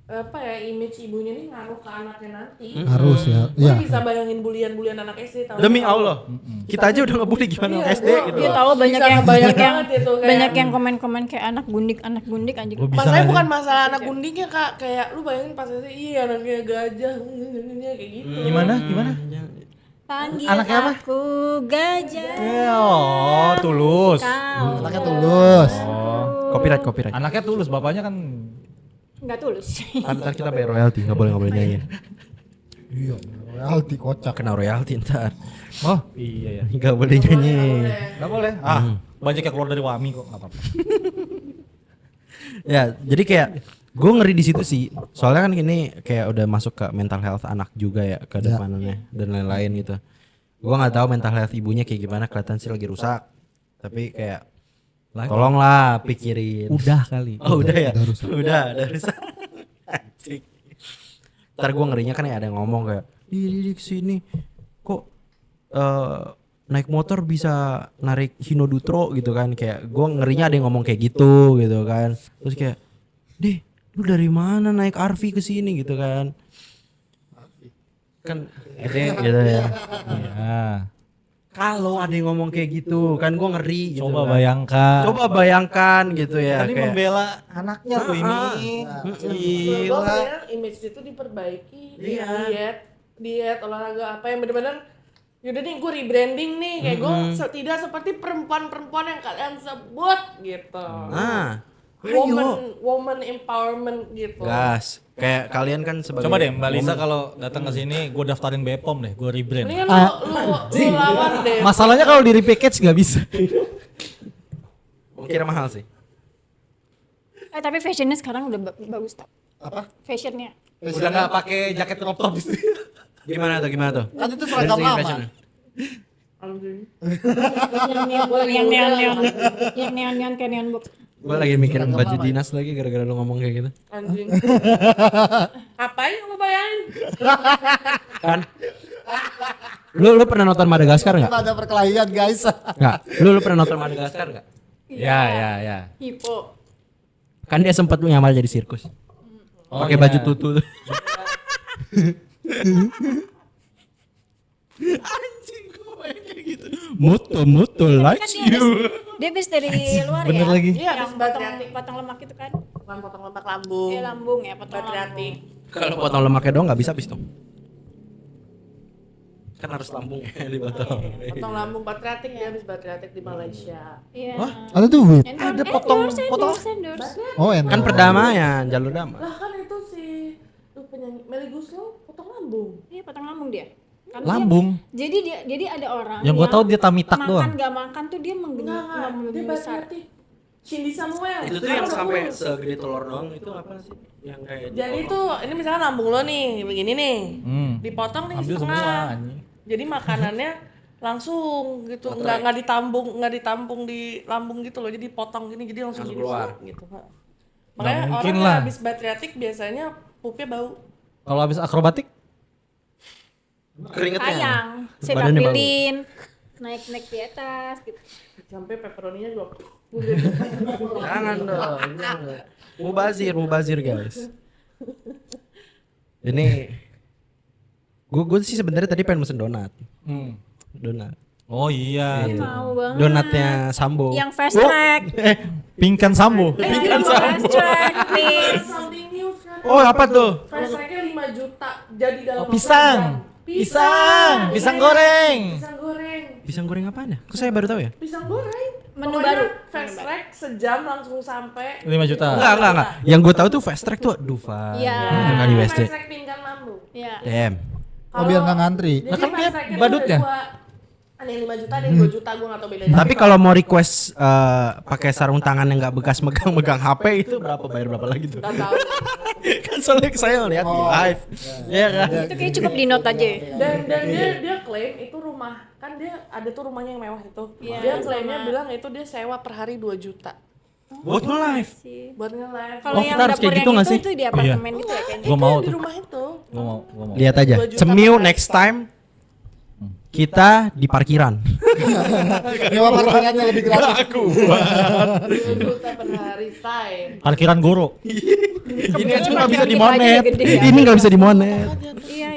apa ya, image ibunya ini ngaruh ke anaknya nanti. Harus ya. Gue Iya. bisa bayangin bulian anak SD tahu. Demi Allah, kita aja udah ngebully gimana Iya, SD gua- gitu. Dia loh. tahu banyak Bisa yang kebayang banyak yang banget itu, kayak- banyak yang komen-komen kayak anak gundik anjing. Masalahnya bukan masalah anak gundiknya Kak, kayak lu bayangin pas SD, iya anaknya gajah, kayak gitu. Gimana? Panggil Anaknya apa? aku gajah. Oh, tulus. Kau. Anaknya tulus. Copyright. Anaknya tulus, bapaknya kan Enggak tulus. Ntar kita bayar royalti, nggak boleh nyanyi. Iya. Royalti kocak. Kena royalti ntar. oh iya ya. Nggak boleh nyanyi. Nggak boleh. Banyak yang keluar dari Wami kok, nggak apa-apa. Ya, jadi kayak gue ngeri di situ sih. Soalnya kan ini kayak udah masuk ke mental health anak juga ya, ke depanannya dan lain-lain gitu. Gue nggak tahu mental health ibunya kayak gimana, kelihatan sih lagi rusak. Tapi kayak tolonglah pikirin. Udah kali. Oh, udah ya? Udah rusak. Udah rusak. Anjing. Ntar gue ngerinya kan ya ada yang ngomong kayak, di kesini kok naik motor bisa narik Hinodutro gitu kan. Kayak gue ngerinya ada yang ngomong kayak gitu kan. Terus kayak, lu dari mana naik RV ke sini gitu kan. Kan gitu ya. Iya. Kalau ada yang ngomong kayak gitu kan gue ngeri gitu. Coba kan. bayangkan. Coba bayangkan gitu ya. Tadi kayak, membela anaknya tuh ini. Gue Gila. pengen image itu diperbaiki. Iya. Diet olahraga apa yang benar-benar yaudah nih gue rebranding nih kayak gue tidak seperti perempuan-perempuan yang kalian sebut gitu. Nah, ayo. Woman empowerment gitu. Gas. Kayak kalian kan sebagai Coba deh Mbak Lisa kalau datang ke sini gue daftarin Bepom deh, gue rebrand. Mendingan lu lawan deh. Masalahnya kalau di repackage nggak bisa. kira mahal sih. Tapi fashionnya sekarang udah bagus tau. Apa? Fashionnya. Udah nggak pakai jaket crop top di sini. Gimana tuh? Kan itu seragam lama. Yang neon kayak neon box. Gue lagi mikirin baju dinas lagi gara-gara lu ngomong kayak gitu. Anjing. Ngapain kamu bayangin? Kan? Lu pernah nonton Madagaskar nggak? Ada perkelahian guys. Nggak. Lu pernah nonton Madagaskar nggak? Ya. Hippo. Kan dia sempat nyamar jadi sirkus. Pakai baju tutu. Anjing gue kayak gitu. Moto likes Kan you. dia bis dari luar bener ya. lagi. Iya, Yang habis Patriatik. potong lemak itu kan. Bukan potong lemak lambung. Iya lambung ya, potong Patriatik. lambung. Kalau potong lemaknya doang nggak bisa habis dong. Kan harus lambungnya dipotong. Potong lambung patriatik dia habis patriatik di Malaysia. Iya. Ada duit. Ada potong. Endorse. Oh, enak. Kan perdamaian, jalur damai. Lah kan itu si penyanyi Melly Guslo potong lambung. Iya, potong lambung dia. Kan Lambung. Jadi ada orang Yang gue tahu dia tamitak makan doang. nggak makan tuh dia Enggak, dia membesar. patriatik. Cindy Samuel. Itu tuh yang sampai segede telur doang itu apa sih? Yang kayak Jadi itu ini misalnya lambung lo nih, begini nih. Dipotong nih Ambil setengah. semua anjing. Jadi makanannya langsung gitu, nggak ditampung di lambung gitu loh, jadi potong gini jadi langsung jadi keluar. set gitu. Makanya mungkin orang lah. yang habis batriatik biasanya pupnya bau. Kalau habis akrobatik? keringetnya. Sayang, saya Badannya bau. tampilin naik di atas gitu. Sampai pepperoninya juga. Jangan dong. Jangan. Mubazir guys. Ini gue sih sebenarnya tadi pengen mesen donat. Donat. Oh iya. Mau banget. Donatnya Sambo. Yang fast track. Pingkan Sambo. Fast track, please. Something new kan. Oh apa tuh? Price tag-nya 5 juta jadi dalam Pisang. Pisang. Pisang goreng. Pisang goreng. Pisang goreng apaan ya? Kok saya baru tahu ya? Pisang goreng. Menu Pokoknya baru. Fast track sejam langsung sampai. 5 juta. Enggak. Yang gue tahu tuh fast track tuh Dufa. Iya. Bukan di USD. Fast track pinggang lambung. Iya. Damn. Oh, biar nggak ngantri. Jadi kan dia fast track-nya tuh badutnya. ada dua. Ada yang 5 juta, ada yang 2 juta, gue gak tau bedanya. Tapi kalau mau request pakai sarung tangan yang nggak bekas megang HP itu bayar berapa lagi tuh? Gak tau. Kan soalnya saya lihat di live. Iya kan? Itu kayak cukup di note aja. Dan dia klaim itu rumah, kan dia ada tuh rumahnya yang mewah itu. Iya, Dia klaimnya bilang itu dia sewa per hari 2 juta Buat nge-live. Sih. buat nge-live. Kalau Oh, yang kita harus dapur kayak yang gitu nggak sih? itu di apartemen gitu ya kayaknya. Gua mau Di tuh. rumah itu. Gua mau. Lihat aja. 2 juta Cemiu per hari. next time kita di parkiran. Nyewa parkirannya lebih gratis. 2 juta per hari, say. Parkiran Goro. Ini aja nggak bisa parkiran kita dimonet. aja gede ya. Ini nggak bisa dimonet. Iya,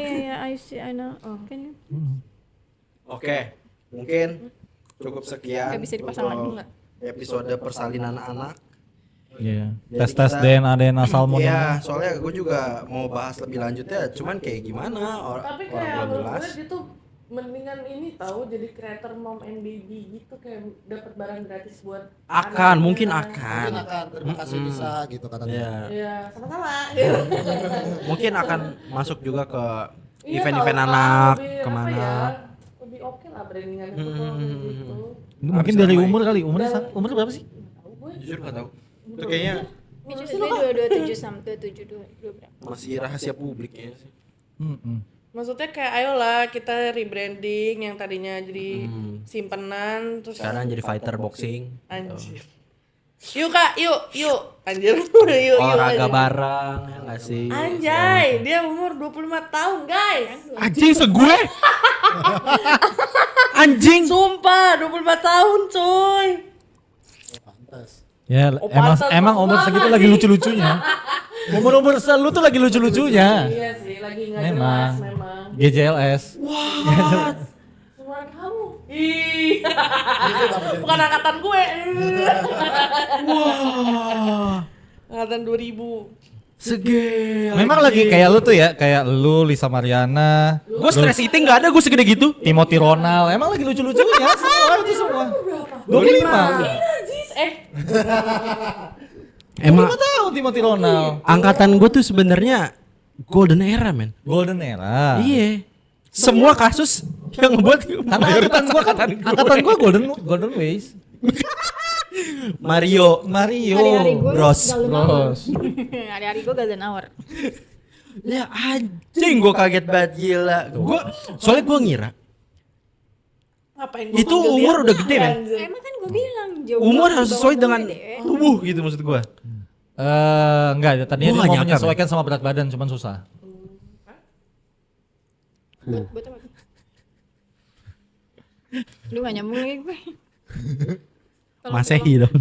I see, I know. Can you? Oke, mungkin cukup sekian. Nggak bisa dipasang lagi nggak? Episode persalinan anak. Iya. Jadi Tes kita- DNA salmon. Iya, soalnya gue juga mau bahas lebih lanjut ya. Cuman kayak gimana Tapi orang kayak belum menurut jelas. gue dia tuh mendingan ini tahu jadi creator mom and baby gitu, kayak dapat barang gratis buat Akan, anaknya. mungkin Mungkin akan. akan terima kasih bisa gitu kata dia. Iya. Iya, sama-sama. Mungkin akan masuk juga ke Iya, event-event tahu-tahu anak lebih, apa kemana. ya, lebih oke lah brandingan itu kalau kayak gitu. Mungkin dari umur kali. Umur berapa sih? Tahu gue. Jujur gak tahu. Itu kayaknya Dia 227 sampai 72 berapa? masih rahasia publik ya sih. Maksudnya kayak ayolah kita rebranding yang tadinya jadi simpenan terus Sekarang jadi fighter boxing. anjir. Yuk Kak, yuk. Anjir. yuk. Olahraga anjir. bareng ya nggak sih? Anjay, dia umur 25 tahun, guys. Anjing segue. Anjing. Sumpah, 25 tahun, coy. Pantas. Ya Oh, emang pantas emang umur banget segitu nih. lagi lucu-lucunya. Umur lu tuh lagi lucu-lucunya. Iya sih, lagi nggak Memang. jelas memang. GJLS. Seumuran kamu. Ih. Bukan angkatan gue. Wah, Angkatan 2000. segel. Memang lagi kayak lu tuh ya, kayak lu Lisa Mariana, Gue stress eating gak ada, gue segede gitu. Timothy Ronald. Emang lagi lucu-lucunya semua itu semua. 25. Najis, Emang 25 tahun Timothy Ronald. angkatan gue tuh sebenarnya golden era, men. Golden era. Iya. Semua kasus yang ngebuat Karena angkatan gua golden ways. Mario, Hari-hari gue Bros. golden hour. Bros. Hari-hari gue golden hour. Ya anjing, gue kaget banget, gila. Soalnya gue ngira Ngapain itu umur udah gede, men. Emang kan gue bilang jauh Umur banget harus di sesuai bawah dengan gue deh. tubuh gitu maksud gue. Enggak, tadinya Gua dia nggak mau nyangka, menyesuaikan sama berat badan cuman susah. Buat apa? Lu gak nyambung lagi gue. Masehi dong.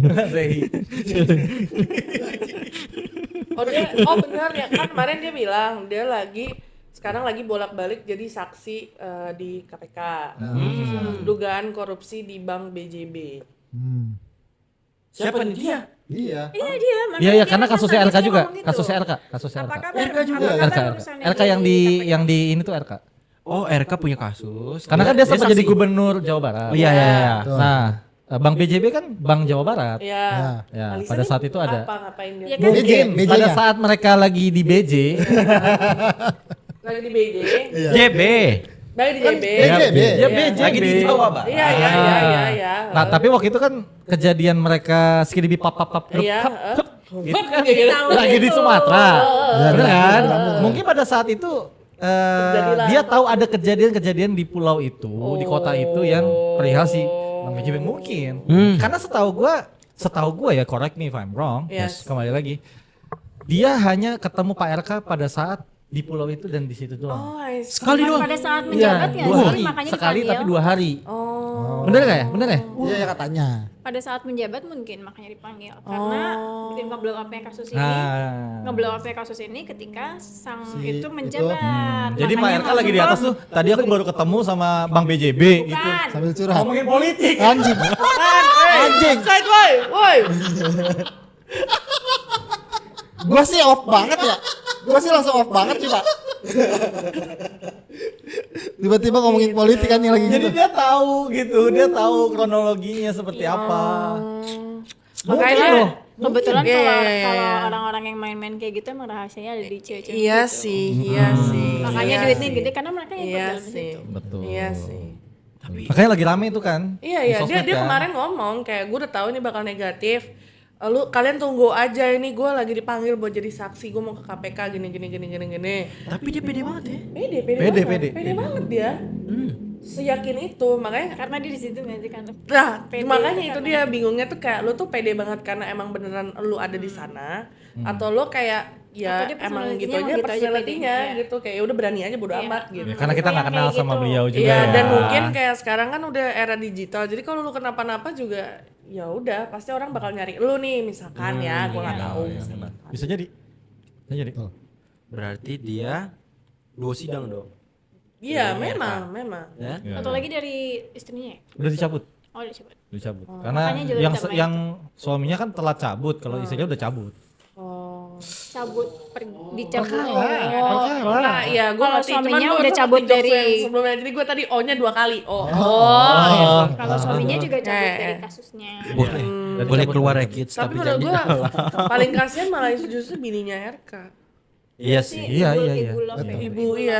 Oh benar ya kan kemarin dia bilang dia sekarang lagi bolak-balik jadi saksi di KPK. Dugaan korupsi di Bank BJB. Siapa nih dia? Iya. Iya dia. Iya ya, karena kasusnya RK juga, gitu. kasusnya RK. Apa kabar? RK juga. Apa kabar RK. urusannya RK yang di ini tuh RK. Oh, RK punya kasus. Karena kan dia sempat saksi. jadi gubernur Jawa Barat. Oh, iya iya iya. Betul. Nah, Bank BJB kan Bank Jawa Barat. Iya. Ya, Alisa pada nih saat itu ada. ngapain dia? Ya kan? Mungkin BJ pada -nya. saat mereka lagi di BJ, Lagi di BJ. JB. Lagi di JB. BJB. ya Iya. BJ. Lagi di Jawa, Pak. Iya iya. Nah, tapi waktu itu kan kejadian mereka skidibi pap Iya. gitu kan Tahu lagi di itu. Sumatera. Iya, Bener kan? bener. Mungkin pada saat itu Terjadilah. dia tahu ada kejadian-kejadian di pulau itu, di kota itu yang perihal si Bang BJB mungkin. Karena setahu gua ya, correct me if I'm wrong. Yes. Kembali lagi. Dia hanya ketemu Pak RK pada saat di pulau itu dan di situ doang. Oh, I see. Sekali doang. Pada saat Iya, menjabat ya 2 sih, hari. makanya Sekali dipanggil. tapi 2 hari. Oh. Bener gak ya? Bener ya? Iya ya katanya. Pada saat menjabat mungkin makanya dipanggil. Karena bikin ngeblow up-nya kasus ini. Nah. Ngeblow up-nya kasus ini ketika sang Si itu menjabat. Jadi Pak Makanya RK lagi di atas tuh, tadi aku baru ketemu sama Bang BJB gitu. Bukan. Sambil curhat. Ngomongin politik. Anjing. Anjing. Side woi, woi. Gua sih off banget ya. Gua sih langsung off banget sih, Pak. Tiba-tiba ngomongin politik kan yang lagi Jadi gitu. dia tahu gitu, dia tahu kronologinya seperti apa. Makanya Kebetulan Iya, kalau iya, iya. kalau orang-orang yang main-main kayak gitu emang rahasianya ada di cewek-cewek iya gitu. sih, iya sih. Makanya iya duitnya sih. gede karena mereka yang ikut Iya dalam sih. situ. Betul. Iya sih. Makanya lagi rame itu kan. Iya di iya, sosmed dia kan. kemarin ngomong kayak gue udah tahu ini bakal negatif. Lu kalian tunggu aja ini gue lagi dipanggil buat jadi saksi, gue mau ke KPK gini. Tapi dia pede banget ya. Pede Pede, banget. pede. Pede banget dia. Seyakin itu, makanya Karena dia di situ nggak sih kan. nah, Pede makanya itu karena dia bingungnya tuh kayak lu tuh pede banget karena emang beneran lu ada di sana atau lu kayak ya Atau dia emang personality-nya gitu aja emang gitu aja personality-nya pedenya. gitu kayak ya udah berani aja bodo Iya. amat gitu. Ya, karena kita nggak Yang kenal kayak sama gitu. beliau juga Iya, ya. dan mungkin kayak sekarang kan udah era digital. Jadi kalau lu kenapa-napa juga ya udah pasti orang bakal nyari lu nih misalkan ya, gua nggak tahu. Iya, benar. Bisa jadi. Bisa jadi. Berarti dia 2 sidang dong. Iya, Dari memang. Ya? Iya, Atau iya. lagi dari istrinya ya? Udah dicabut. Oh udah coba. Dicabut. Karena makanya juga yang ditambah yang suaminya kan telat cabut, kalau istrinya udah cabut. Oh. Cabut dicabut. Nah, iya, gua Kalau ngerti. Cuman suaminya gua udah ngerti cabut jokes dari- yang sebelumnya. Jadi gua tadi O-nya 2 kali. Oh. Kalau suaminya juga cabut dari kasusnya. Boleh. Dan Boleh cabut. keluar ya kids, Tapi tapi menurut jangan gua di dalam. paling kasihan malah justru bininya RK. Iya sih. Iya, iya, iya. Ibu love ya. Ibu iya.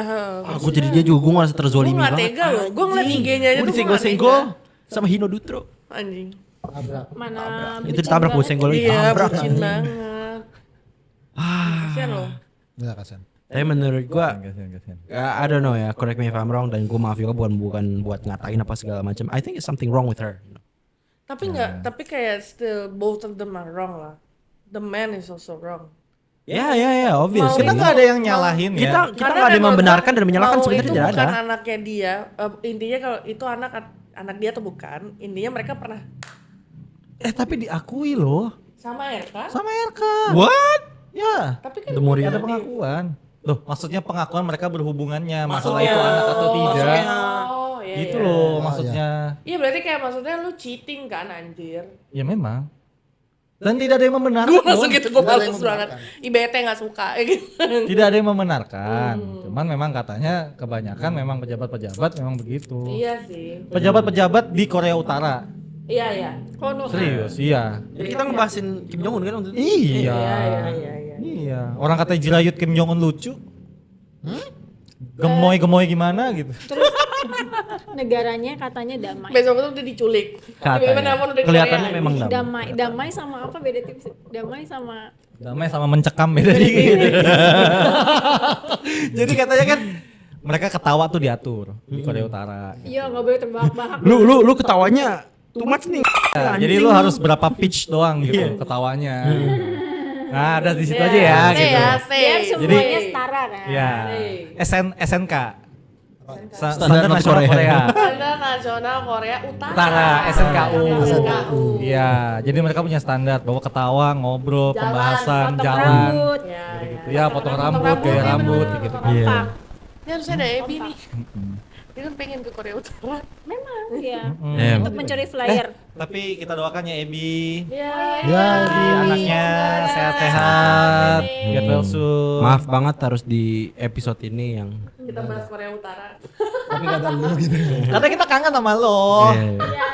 Aku jadi dia juga gue ngerasa Gue terzolimi nggak banget. tega loh. Gue ngeliat IG-nya aja Gue tuh disenggol-senggol sama Hino Dutro. anjing. Mana Itu ditabrak gue senggol Iya, ditabrak. bucin banget. Kasian loh. Ya kasihan. Tapi menurut gue, Kasihan. I don't know ya, correct me if I'm wrong, dan gue maaf juga bukan buat ngatain apa segala macam. I think it's something wrong with her. Tapi nggak, tapi kayak still both of them are wrong lah. The man is also wrong. Ya, obviously. Kita nggak ada yang nyalahin ya. Kita Karena nggak ada yang menurut membenarkan gua, dan menyalahkan, mau sebenarnya itu tidak bukan ada. anaknya dia. Intinya kalau itu anak dia atau bukan, intinya mereka pernah Tapi diakui loh. Sama RK. Sama RK. What? Ya, Tapi kan The more you ada know. pengakuan. Loh, maksudnya pengakuan mereka berhubungannya, masalah itu anak atau tidak. Oh, iya. Gitu iya. loh maksudnya. Iya berarti kayak maksudnya lu cheating kan anjir. Ya memang. Dan tidak ada yang membenarkan. Gue langsung dong. gitu, gue Nggak ada yang males banget. IBT gak suka gitu. Tidak ada yang membenarkan. Cuman memang katanya kebanyakan memang pejabat-pejabat memang begitu. Iya sih. Pejabat-pejabat di Korea Utara. Iya iya. Serius, iya. Jadi kita ngebahasin Kim Jong Un kan waktu itu. Iya. Iya. Iya. Orang katanya jirayut Kim Jong Un lucu. Gemoy-gemoy gimana gitu. Negaranya katanya damai. Besok itu udah diculik. Tiba-tiba nelpon udah di Kelihatannya Korea. memang Damai sama apa beda tipis? Damai sama Damai sama mencekam beda dikit. Jadi katanya kan mereka ketawa tuh diatur di Korea Utara. iya nggak boleh terbahak-bahak. Lu ketawanya too much nih. Ya, jadi lu harus berapa pitch doang gitu ketawanya. Nah, ada di situ aja ya Stay gitu. ya, Biar stay. semuanya setara kan. Ya. SNK. Standar Nasional Korea. Korea. Standar Nasional Korea Utara. Utara, SNKU. SNKU. Iya, jadi mereka punya standar bahwa ketawa, ngobrol, Jalan, pembahasan, Potong jalan. rambut. Ya, Gitu. Ya, potong rambut, gaya rambut gitu. Iya. Kompak. Ini harusnya ada Ebi nih. Dia kan pengen ke Korea Utara. Memang ya. Ya, Untuk mencuri flyer. Tapi kita doakan ya Ebi. Iya. Ya, Jadi anaknya sehat-sehat, get well soon. Maaf banget harus di episode ini yang Kita bahas Korea Utara. tapi gak ada lu gitu. Karena kita kangen sama lo. Iya.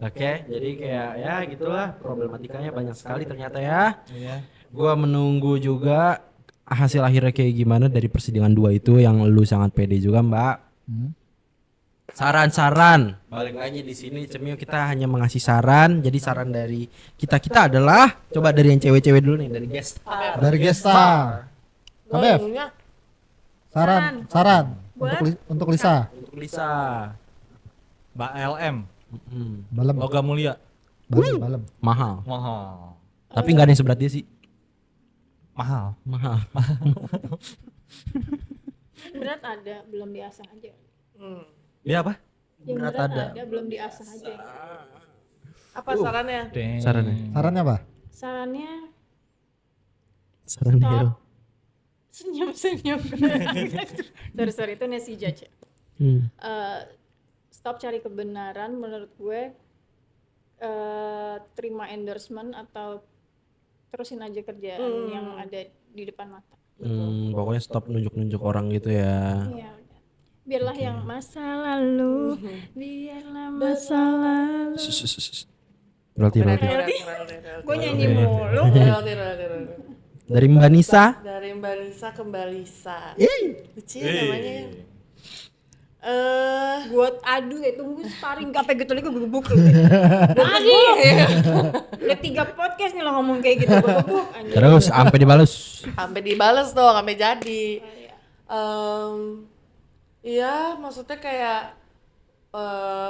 Oke, jadi kayak ya gitulah problematikanya banyak sekali ternyata ya. Iya. Gua menunggu juga hasil akhirnya kayak gimana dari persidangan 2 itu yang lu sangat pede juga, Mbak. Saran-saran. Balik lagi di sini Cemio kita hanya mengasih saran. Jadi saran dari kita adalah coba dari yang cewek-cewek dulu nih dari guest. Dari Gestar. Kabef, Ngomongnya saran untuk Lisa. Untuk Lisa. Mbak LM, Balem, logam mulia. balem. Mahal. Mahal. Tapi nggak ada yang seberat dia sih. Mahal. Mahal. Berat ada, belum diasah aja. Dia apa? Yang Berat berat ada. ada, belum diasah aja. apa sarannya? Sarannya. Sarannya apa? Sarannya Saran hero. senyum. sorry itu Nancy Judge. Stop cari kebenaran menurut gue. Terima endorsement atau terusin aja kerjaan yang ada di depan mata. Pokoknya stop nunjuk-nunjuk orang gitu ya. Iya, udah. Biarlah yang masa lalu, biarlah masa lalu. Berarti. Gue nyanyi mulu. Royalti. Dari Mbak Nisa. Dari Mbak Lisa ke Mbak Lisa. Ih. Lucu ya namanya. Gue aduh ya tunggu sparring sampai gitu lagi gue gebuk lu. Lagi. Udah 3 podcast nih lo ngomong kayak gitu gue gebuk anjir. Terus sampai dibales. Sampai dibales dong, sampai jadi. Iya, maksudnya kayak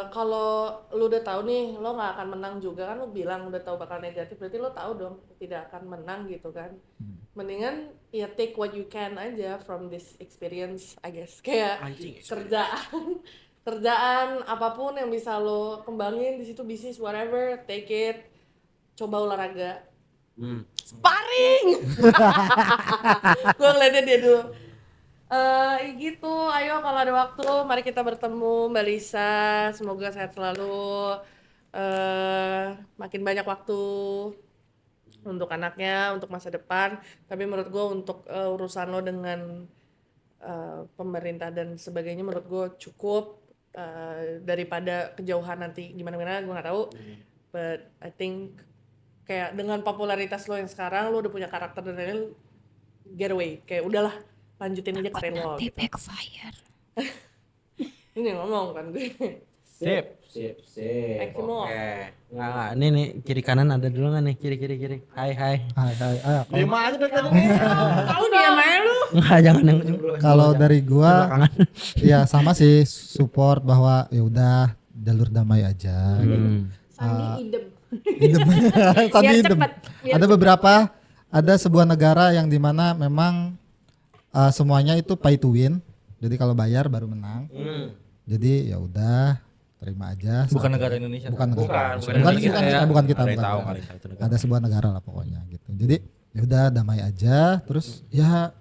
kalau lu udah tahu nih lo nggak akan menang juga kan, lu bilang udah tahu bakal negatif, berarti lo tahu dong tidak akan menang gitu kan. Mendingan ya take what you can aja from this experience, I guess. Kayak kerjaan apapun yang bisa lo kembangin di situ, bisnis whatever, take it. Coba olahraga. Sparring. Gue ngeliatnya dia dulu. Gitu, ayo kalau ada waktu mari kita bertemu Mbak Lisa, semoga sehat selalu, makin banyak waktu untuk anaknya, untuk masa depan. Tapi menurut gue untuk urusan lo dengan pemerintah dan sebagainya menurut gue cukup, daripada kejauhan nanti gimana-gimana gue nggak tahu. But I think kayak dengan popularitas lo yang sekarang, lo udah punya karakter dan lain-lain, get away, kayak udahlah lanjutin aja karir lo. Nanti backfire. Ini ngomong kan gue. Sip. Thank you, Mo. Oke. Nggak. Ini kiri kanan ada dulu nggak nih? Kiri. Hai. Hai, ayo. Lima aja dari tadi. Tahu dia main lu. Nggak, jangan yang ujung dulu. Kalau dari gua Belakangan. ya sama sih support bahwa ya udah jalur damai aja. Sandi idem. Idem. Sandi Biar idem. cepet, biar Ada sebuah negara yang dimana memang semuanya itu pay to win. Jadi kalau bayar baru menang. Jadi ya udah terima aja. Bukan Satu- negara Indonesia. Bukan negara. Bukan Bukan Indonesia kita, ya. bukan kita. Ada yang bukan tahu kita. kali itu negara. Ada sebuah negara lah pokoknya gitu. Jadi ya udah damai aja. Terus ya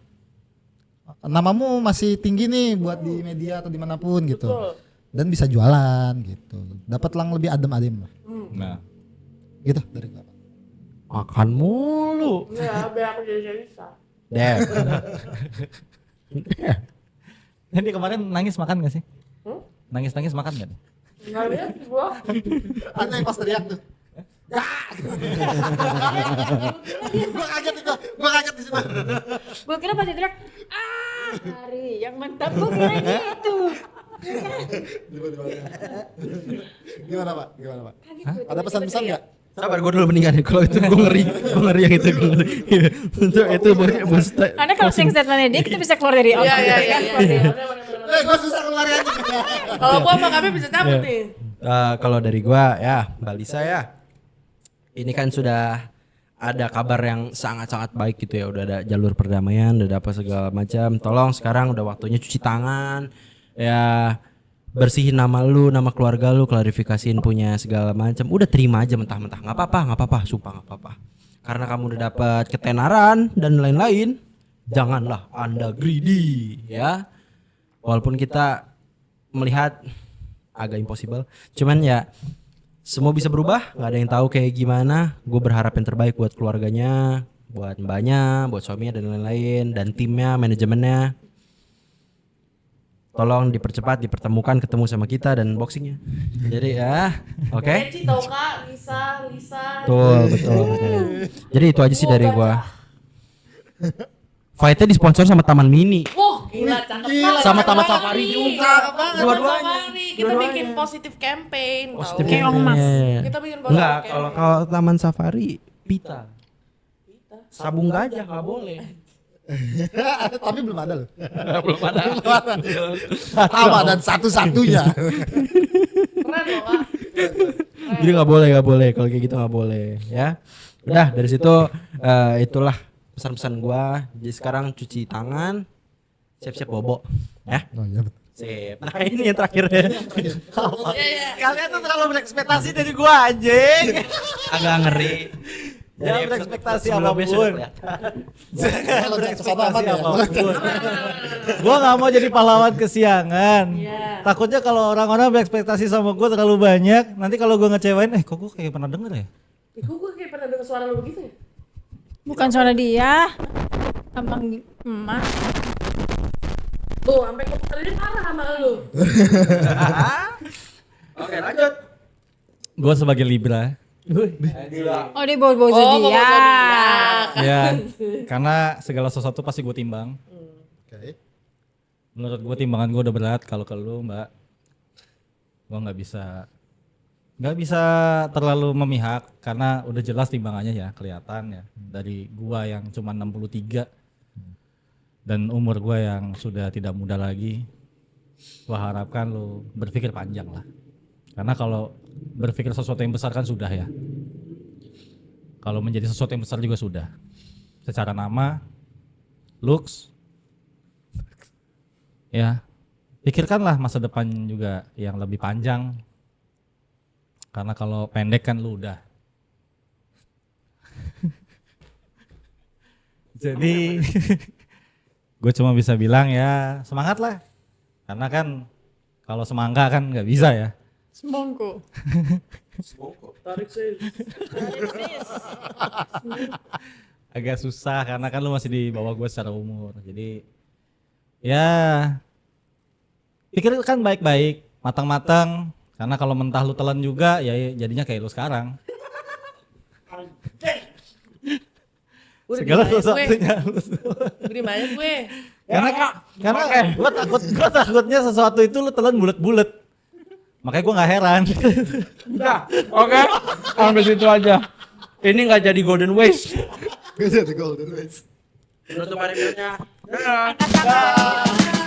namamu masih tinggi nih buat di media atau dimanapun gitu. Betul. Dan bisa jualan gitu. Dapat lang lebih adem-adem lah. Nah, Gitu dari gua. Makan mulu. Ya, biar aku jadi bisa. Dep. jadi kemarin nangis makan gak sih? Nangis makan gak? Enggak lihat gua. Ada yang pas teriak tuh. Gua kaget di situ. Gue kira pasti teriak, hari yang mantap, gue kira gitu. Gimana Pak? Kaget Hah? gue, Ada pesan-pesan nggak? Sabar, gue dulu mendingan kalau itu gue ngeri yang itu gue ngeri. Untuk itu bos. Karena kalau closing statementnya dia kita bisa keluar dari Iya, iya, iya. Gua susah keluar aja. Kalau gua sama kami bisa cabut nih. Kalau dari gua ya, Mbak Lisa ya. Ini kan sudah ada kabar yang sangat-sangat baik gitu ya. Udah ada jalur perdamaian, udah ada apa segala macam. Tolong sekarang udah waktunya cuci tangan. Ya bersihin nama lu, nama keluarga lu, klarifikasiin punya segala macam. Udah terima aja mentah-mentah. Nggak apa-apa, sumpah nggak apa-apa. Karena kamu udah dapat ketenaran dan lain-lain, janganlah Anda greedy ya. Walaupun kita melihat agak impossible, cuman ya semua bisa berubah, nggak ada yang tahu kayak gimana. Gue berharap yang terbaik buat keluarganya, buat mbaknya, buat suaminya dan lain-lain, dan timnya, manajemennya. Tolong dipercepat, dipertemukan ketemu sama kita dan boxingnya. Jadi ya, oke. Eci tau Kak, Lisa. Betul. Jadi itu aja sih dari gua. Fightnya disponsor sama Taman Mini. Wah, gila cakep banget. Sama Taman Safari juga. Dua-duanya. Kita bikin positive campaign. Positif Kayak Ong Mas. Kita bikin Enggak, positive kalau campaign. Taman Safari pita. Sabung gajah nggak boleh. Tapi belum ada loh. Belum ada. Pertama dan satu-satunya. Keren loh Kak. Jadi nggak boleh kalau kayak gitu nggak boleh ya. Udah dari situ itulah pesan-pesan gua. Jadi sekarang cuci tangan, siap-siap bobo ya. Oh iya betul. Sip. Nah ini yang terakhir ya. Iya. kalian tuh terlalu berekspektasi dari gua anjing. Agak ngeri. Jangan berekspektasi sebelumnya sudah apapun. kelihatan. Jangan Kalau berekspektasi aman ya. apapun. Gua nggak mau jadi pahlawan kesiangan. Iya. Takutnya kalau orang-orang berekspektasi sama gua terlalu banyak, nanti kalau gua ngecewain, kok gua kayak pernah denger ya? Gue kayak pernah dengar suara lu begitu ya? Bukan suara dia, abang emak. Tuh, sampai komputernya marah sama lu. Oke lanjut. Gua sebagai Libra. Oh dia bawa-bawa zodiak. Ya, karena segala sesuatu pasti gue timbang. Oke. Menurut gue timbangan gue udah berat. Kalau ke lu Mbak, gue nggak bisa terlalu memihak karena udah jelas timbangannya ya, kelihatan ya dari gua yang cuma 63 dan umur gua yang sudah tidak muda lagi. Gua harapkan lu berpikir panjang lah, karena kalau berpikir sesuatu yang besar kan sudah ya, kalau menjadi sesuatu yang besar juga sudah, secara nama, looks, ya pikirkanlah masa depan juga yang lebih panjang. Karena kalau pendek kan lu udah. Jadi gue cuma bisa bilang ya semangat lah. Karena kan kalau semangka kan nggak bisa ya. Semongko. Tarik sih. Agak susah karena kan lu masih di bawah gue secara umur. Jadi ya pikirkan baik-baik, matang-matang. Karena kalau mentah lu telan juga ya jadinya kayak lu sekarang. Segala sesuatunya lu. Gede banyak gue. Karena gue takutnya sesuatu itu lu telan bulet-bulet. Makanya gue nggak heran. Udah, oke. Sampai situ aja. Ini nggak jadi golden waste. Gak jadi golden waste. Penutup hari ini. Angkat tangan.